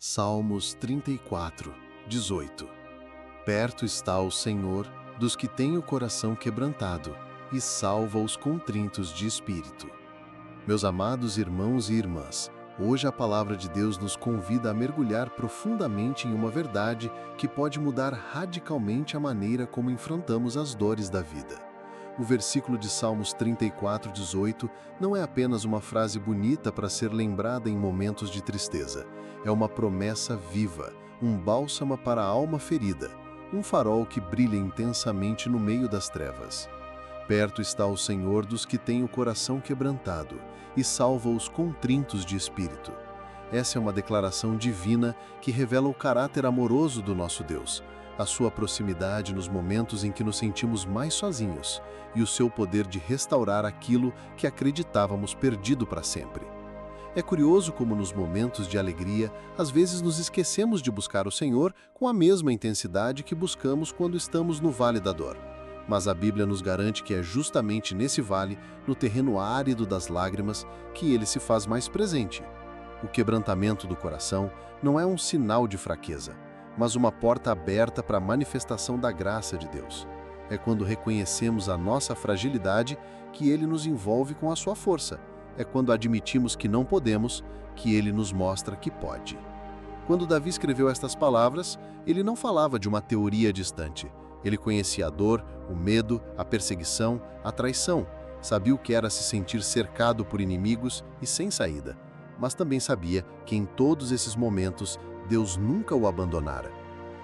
Salmos 34, 18. Perto está o Senhor dos que têm o coração quebrantado e salva os contritos de espírito. Meus amados irmãos e irmãs, hoje a palavra de Deus nos convida a mergulhar profundamente em uma verdade que pode mudar radicalmente a maneira como enfrentamos as dores da vida. O versículo de Salmos 34, 18 não é apenas uma frase bonita para ser lembrada em momentos de tristeza. É uma promessa viva, um bálsamo para a alma ferida, um farol que brilha intensamente no meio das trevas. Perto está o Senhor dos que têm o coração quebrantado e salva os contritos de espírito. Essa é uma declaração divina que revela o caráter amoroso do nosso Deus, a sua proximidade nos momentos em que nos sentimos mais sozinhos e o seu poder de restaurar aquilo que acreditávamos perdido para sempre. É curioso como nos momentos de alegria, às vezes nos esquecemos de buscar o Senhor com a mesma intensidade que buscamos quando estamos no vale da dor. Mas a Bíblia nos garante que é justamente nesse vale, no terreno árido das lágrimas, que ele se faz mais presente. O quebrantamento do coração não é um sinal de fraqueza, mas uma porta aberta para a manifestação da graça de Deus. É quando reconhecemos a nossa fragilidade que Ele nos envolve com a sua força. É quando admitimos que não podemos, que Ele nos mostra que pode. Quando Davi escreveu estas palavras, ele não falava de uma teoria distante. Ele conhecia a dor, o medo, a perseguição, a traição. Sabia o que era se sentir cercado por inimigos e sem saída. Mas também sabia que em todos esses momentos Deus nunca o abandonara.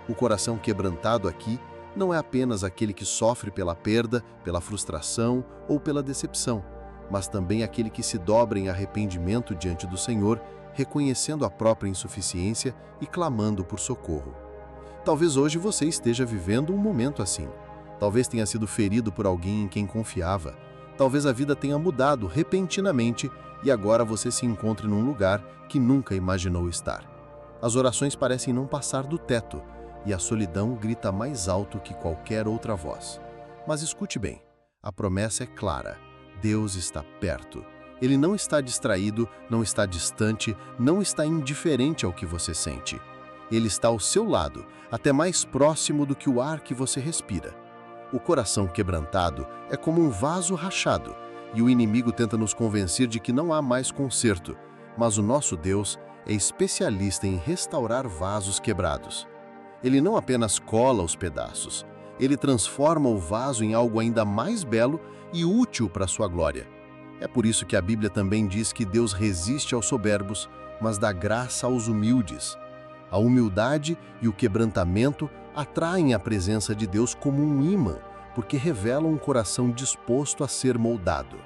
O coração quebrantado aqui não é apenas aquele que sofre pela perda, pela frustração ou pela decepção, mas também aquele que se dobra em arrependimento diante do Senhor, reconhecendo a própria insuficiência e clamando por socorro. Talvez hoje você esteja vivendo um momento assim. Talvez tenha sido ferido por alguém em quem confiava. Talvez a vida tenha mudado repentinamente e agora você se encontre num lugar que nunca imaginou estar. As orações parecem não passar do teto e a solidão grita mais alto que qualquer outra voz. Mas escute bem, a promessa é clara. Deus está perto. Ele não está distraído, não está distante, não está indiferente ao que você sente. Ele está ao seu lado, até mais próximo do que o ar que você respira. O coração quebrantado é como um vaso rachado, e o inimigo tenta nos convencer de que não há mais conserto, mas o nosso Deus é especialista em restaurar vasos quebrados. Ele não apenas cola os pedaços, ele transforma o vaso em algo ainda mais belo e útil para a sua glória. É por isso que a Bíblia também diz que Deus resiste aos soberbos, mas dá graça aos humildes. A humildade e o quebrantamento atraem a presença de Deus como um ímã, porque revelam um coração disposto a ser moldado.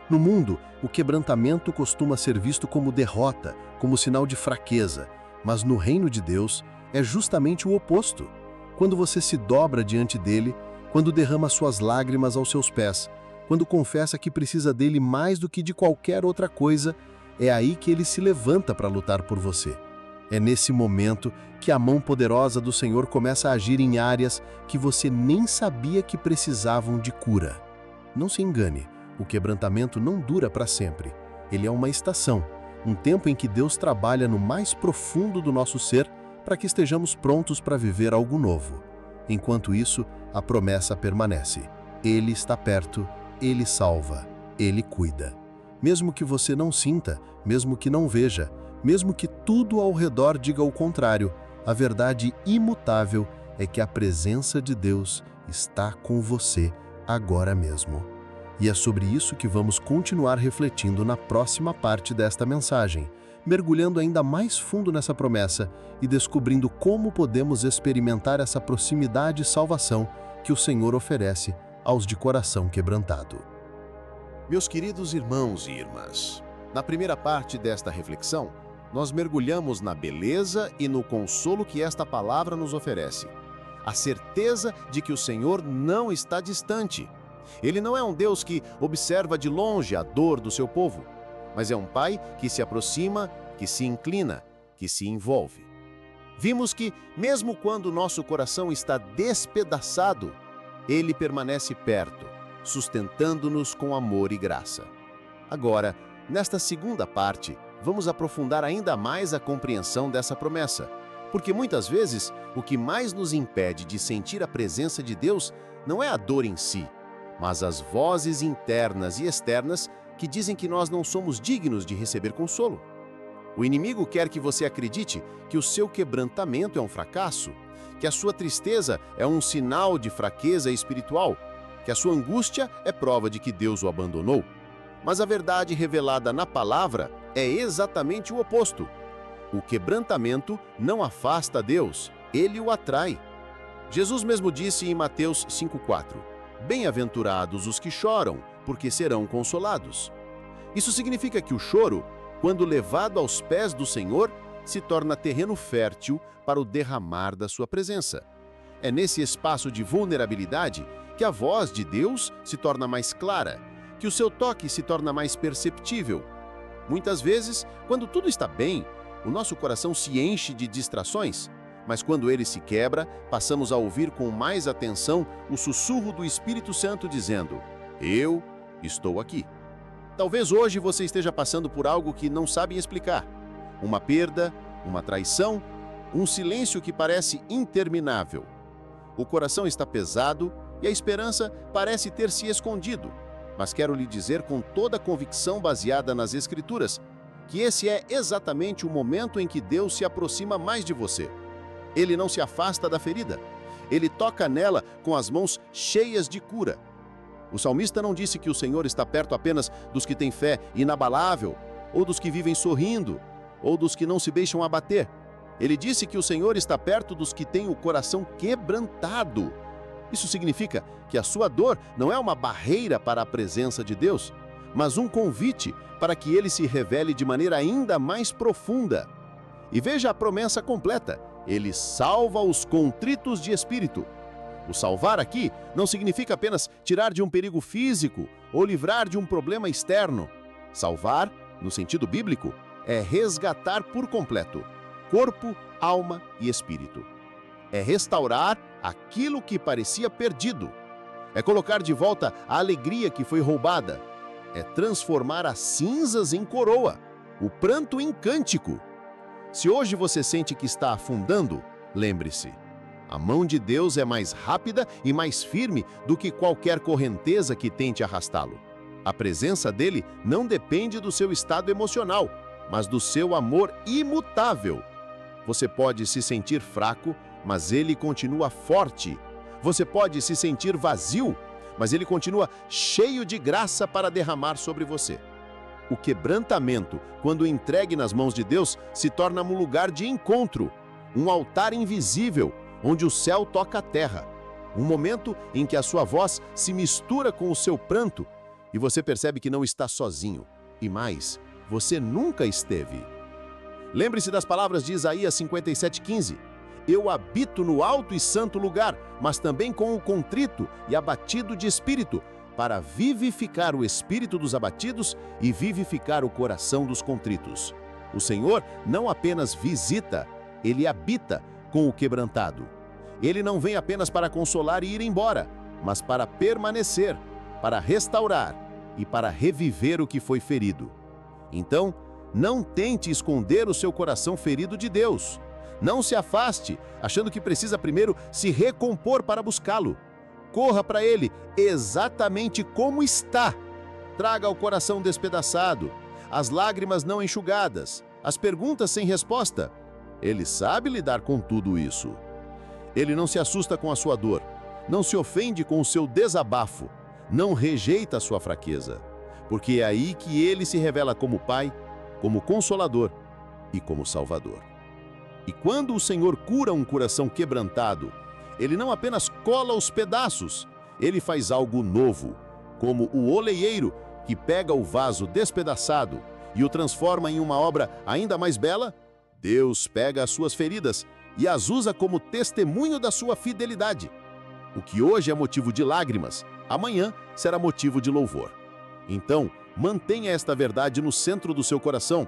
No mundo, o quebrantamento costuma ser visto como derrota, como sinal de fraqueza, mas no reino de Deus é justamente o oposto. Quando você se dobra diante dele, quando derrama suas lágrimas aos seus pés, quando confessa que precisa dele mais do que de qualquer outra coisa, é aí que ele se levanta para lutar por você. É nesse momento que a mão poderosa do Senhor começa a agir em áreas que você nem sabia que precisavam de cura. Não se engane, o quebrantamento não dura para sempre. Ele é uma estação, um tempo em que Deus trabalha no mais profundo do nosso ser para que estejamos prontos para viver algo novo. Enquanto isso, a promessa permanece. Ele está perto, Ele salva, Ele cuida. Mesmo que você não sinta, mesmo que não veja, mesmo que tudo ao redor diga o contrário, a verdade imutável é que a presença de Deus está com você agora mesmo. E é sobre isso que vamos continuar refletindo na próxima parte desta mensagem, mergulhando ainda mais fundo nessa promessa e descobrindo como podemos experimentar essa proximidade e salvação que o Senhor oferece aos de coração quebrantado. Meus queridos irmãos e irmãs, na primeira parte desta reflexão, nós mergulhamos na beleza e no consolo que esta palavra nos oferece. A certeza de que o Senhor não está distante. Ele não é um Deus que observa de longe a dor do seu povo, mas é um Pai que se aproxima, que se inclina, que se envolve. Vimos que, mesmo quando nosso coração está despedaçado, Ele permanece perto, sustentando-nos com amor e graça. Agora, nesta segunda parte, vamos aprofundar ainda mais a compreensão dessa promessa. Porque muitas vezes, o que mais nos impede de sentir a presença de Deus não é a dor em si, mas as vozes internas e externas que dizem que nós não somos dignos de receber consolo. O inimigo quer que você acredite que o seu quebrantamento é um fracasso, que a sua tristeza é um sinal de fraqueza espiritual, que a sua angústia é prova de que Deus o abandonou. Mas a verdade revelada na palavra é exatamente o oposto. O quebrantamento não afasta Deus, ele o atrai. Jesus mesmo disse em Mateus 5,4: Bem-aventurados os que choram, porque serão consolados. Isso significa que o choro, quando levado aos pés do Senhor, se torna terreno fértil para o derramar da sua presença. É nesse espaço de vulnerabilidade que a voz de Deus se torna mais clara, que o seu toque se torna mais perceptível. Muitas vezes, quando tudo está bem, o nosso coração se enche de distrações, mas quando ele se quebra, passamos a ouvir com mais atenção o sussurro do Espírito Santo dizendo: Eu estou aqui. Talvez hoje você esteja passando por algo que não sabe explicar. Uma perda, uma traição, um silêncio que parece interminável. O coração está pesado e a esperança parece ter se escondido. Mas quero lhe dizer com toda a convicção baseada nas Escrituras, que esse é exatamente o momento em que Deus se aproxima mais de você. Ele não se afasta da ferida. Ele toca nela com as mãos cheias de cura. O salmista não disse que o Senhor está perto apenas dos que têm fé inabalável, ou dos que vivem sorrindo, ou dos que não se deixam abater. Ele disse que o Senhor está perto dos que têm o coração quebrantado. Isso significa que a sua dor não é uma barreira para a presença de Deus, mas um convite para que ele se revele de maneira ainda mais profunda. E veja a promessa completa: ele salva os contritos de espírito. O salvar aqui não significa apenas tirar de um perigo físico ou livrar de um problema externo. Salvar, no sentido bíblico, é resgatar por completo corpo, alma e espírito. É restaurar aquilo que parecia perdido. É colocar de volta a alegria que foi roubada. É transformar as cinzas em coroa, o pranto em cântico. Se hoje você sente que está afundando, lembre-se, a mão de Deus é mais rápida e mais firme do que qualquer correnteza que tente arrastá-lo. A presença dele não depende do seu estado emocional, mas do seu amor imutável. Você pode se sentir fraco, mas ele continua forte. Você pode se sentir vazio, mas ele continua cheio de graça para derramar sobre você. O quebrantamento, quando entregue nas mãos de Deus, se torna um lugar de encontro, um altar invisível, onde o céu toca a terra. Um momento em que a sua voz se mistura com o seu pranto e você percebe que não está sozinho. E mais, você nunca esteve. Lembre-se das palavras de Isaías 57,15. Eu habito no alto e santo lugar, mas também com o contrito e abatido de espírito, para vivificar o espírito dos abatidos e vivificar o coração dos contritos. O Senhor não apenas visita, ele habita com o quebrantado. Ele não vem apenas para consolar e ir embora, mas para permanecer, para restaurar e para reviver o que foi ferido. Então, não tente esconder o seu coração ferido de Deus. Não se afaste, achando que precisa primeiro se recompor para buscá-lo. Corra para ele exatamente como está. Traga o coração despedaçado, as lágrimas não enxugadas, as perguntas sem resposta. Ele sabe lidar com tudo isso. Ele não se assusta com a sua dor, não se ofende com o seu desabafo, não rejeita a sua fraqueza, porque é aí que ele se revela como Pai, como Consolador e como Salvador. E quando o Senhor cura um coração quebrantado, ele não apenas cola os pedaços, ele faz algo novo, como o oleieiro que pega o vaso despedaçado e o transforma em uma obra ainda mais bela. Deus pega as suas feridas e as usa como testemunho da sua fidelidade. O que hoje é motivo de lágrimas, amanhã será motivo de louvor. Então, mantenha esta verdade no centro do seu coração.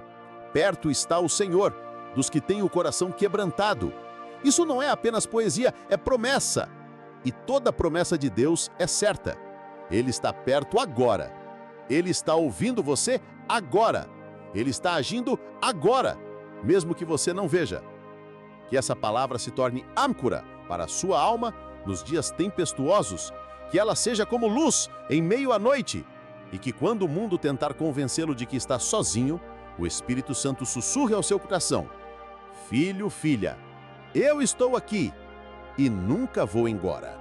Perto está o Senhor, dos que têm o coração quebrantado. Isso não é apenas poesia, é promessa. E toda promessa de Deus é certa. Ele está perto agora. Ele está ouvindo você agora. Ele está agindo agora, mesmo que você não veja. Que essa palavra se torne âncora para a sua alma nos dias tempestuosos, que ela seja como luz em meio à noite, e que quando o mundo tentar convencê-lo de que está sozinho, o Espírito Santo sussurre ao seu coração: Filho, filha, eu estou aqui e nunca vou embora.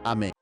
Amém.